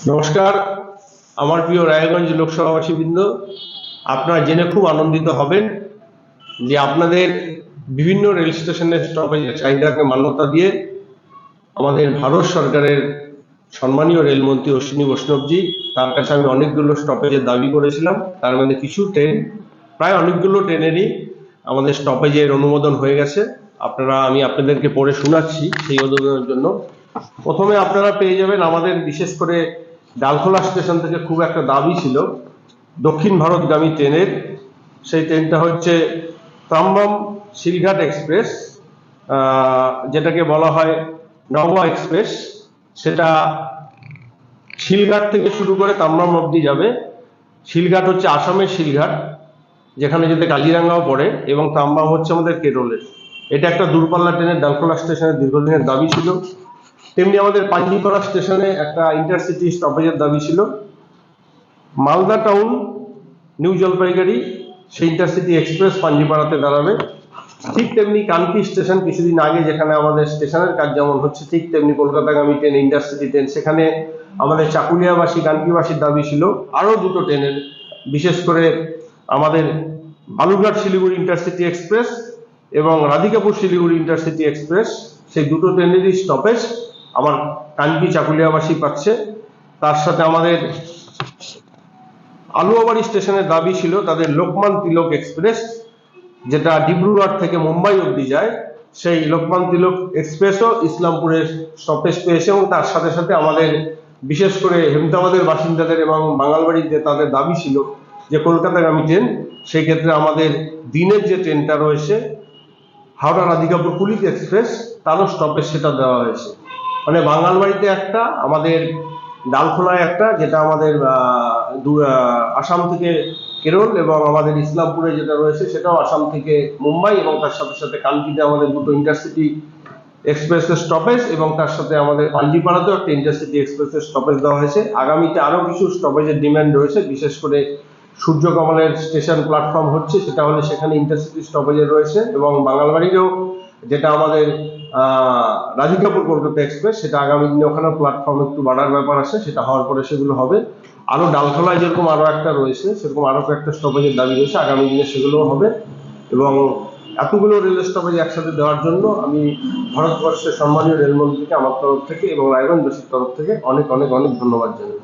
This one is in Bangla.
নমস্কার, আমার প্রিয় রায়গঞ্জ লোকসভাবাসীবৃন্দ, আপনারা জেনে খুব আনন্দিত হবেন যে আপনাদের বিভিন্ন রেল স্টেশনের স্টপেজের চাহিদাকে মান্যতা দিয়ে আমাদের ভারত সরকারের সম্মানীয় রেলমন্ত্রী অশ্বিনী বৈষ্ণবজি, তার কাছে আমি অনেকগুলো স্টপেজের দাবি করেছিলাম। তার মধ্যে কিছু ট্রেন, প্রায় অনেকগুলো ট্রেনেরই আমাদের স্টপেজের অনুমোদন হয়ে গেছে। আমি আপনাদেরকে পড়ে শোনাচ্ছি সেই অনুমোদনের জন্য। প্রথমে আপনারা পেয়ে যাবেন, আমাদের বিশেষ করে ডালখোলা স্টেশন থেকে খুব একটা দাবি ছিল দক্ষিণ ভারতগামী ট্রেনের। সেই ট্রেনটা হচ্ছে ত্রাম্বম শিলঘাট এক্সপ্রেস, যেটাকে বলা হয় নওয়া এক্সপ্রেস। সেটা শিলঘাট থেকে শুরু করে তাম্বাম অবধি যাবে। শিলঘাট হচ্ছে আসামের শিলঘাট, যেখানে যেতে কাজিরাঙ্গাও পড়ে, এবং তাম্বাম হচ্ছে আমাদের কেরলের। এটা একটা দূরপাল্লা ট্রেনের ডালখোলা স্টেশনের দীর্ঘদিনের দাবি ছিল। তেমনি আমাদের পাঞ্জিপাড়া স্টেশনে একটা ইন্টারসিটি স্টপেজের দাবি ছিল। মালদা টাউন নিউ জলপাইগুড়ি সেই ইন্টারসিটি এক্সপ্রেস পাঞ্জিপাড়াতে দাঁড়াবে। ঠিক তেমনি কানকি স্টেশন কিছুদিন আগে, যেখানে আমাদের স্টেশনের কাজ যেমন হচ্ছে, ঠিক তেমনি কলকাতাগামী ট্রেন, ইন্টারসিটি ট্রেন, সেখানে আমাদের চাকুলিয়াবাসী কানকিবাসীর দাবি ছিল আরো দুটো ট্রেনের, বিশেষ করে আমাদের বালুরঘাট শিলিগুড়ি ইন্টারসিটি এক্সপ্রেস এবং রাধিকাপুর শিলিগুড়ি ইন্টারসিটি এক্সপ্রেস। সেই দুটো ট্রেনেরই স্টপেজ আমার কানকি চাকুলিয়াবাসী পাচ্ছে। তার সাথে আমাদের আলুয়াবাড়ি স্টেশনের দাবি ছিল তাদের লোকমান তিলক এক্সপ্রেস, যেটা ডিব্রুগড় থেকে মুম্বাই অবধি যায়। সেই লোকমান তিলক এক্সপ্রেসও ইসলামপুরের স্টপেজ পেয়েছে, এবং তার সাথে সাথে আমাদের বিশেষ করে হেমতাবাদের বাসিন্দাদের এবং বাঙালবাড়িতে তাদের দাবি ছিল যে কলকাতাগামী ট্রেন, সেই ক্ষেত্রে আমাদের দিনের যে ট্রেনটা রয়েছে হাওড়া রাধিকাপুর পুলিশ এক্সপ্রেস, তারও স্টপেজ সেটা দেওয়া হয়েছে। মানে বাঙালবাড়িতে একটা, আমাদের ডালখোলায় একটা, যেটা আমাদের আসাম থেকে কেরল, এবং আমাদের ইসলামপুরে যেটা রয়েছে সেটাও আসাম থেকে মুম্বাই, এবং তার সাথে সাথে কানকিতে আমাদের দুটো ইন্টারসিটি এক্সপ্রেসের স্টপেজ, এবং তার সাথে আমাদের পাঞ্জিপাড়াতেও একটা ইন্টারসিটি এক্সপ্রেসের স্টপেজ দেওয়া হয়েছে। আগামীতে আরো কিছু স্টপেজের ডিমান্ড রয়েছে, বিশেষ করে সূর্যকমলের স্টেশন প্ল্যাটফর্ম হচ্ছে, সেটা হলে সেখানে ইন্টারসিটি স্টপেজের রয়েছে, এবং বাঙালবাড়িরও যেটা আমাদের রাধিকাপুর কলকাতা এক্সপ্রেস, সেটা আগামী দিনে ওখানে প্ল্যাটফর্ম একটু বাড়ার ব্যাপার আছে, সেটা হওয়ার পরে সেগুলো হবে। আরো ডালখোলায় যেরকম আরো একটা রয়েছে, সেরকম আরো একটা স্টপেজের দাবি রয়েছে, আগামী দিনে সেগুলোও হবে। এবং এতগুলো রেল স্টপেজ একসাথে দেওয়ার জন্য আমি ভারতবর্ষের সম্মানীয় রেলমন্ত্রীকে আমার তরফ থেকে এবং রায়গঞ্জবাসীর তরফ থেকে অনেক অনেক অনেক ধন্যবাদ জানাই।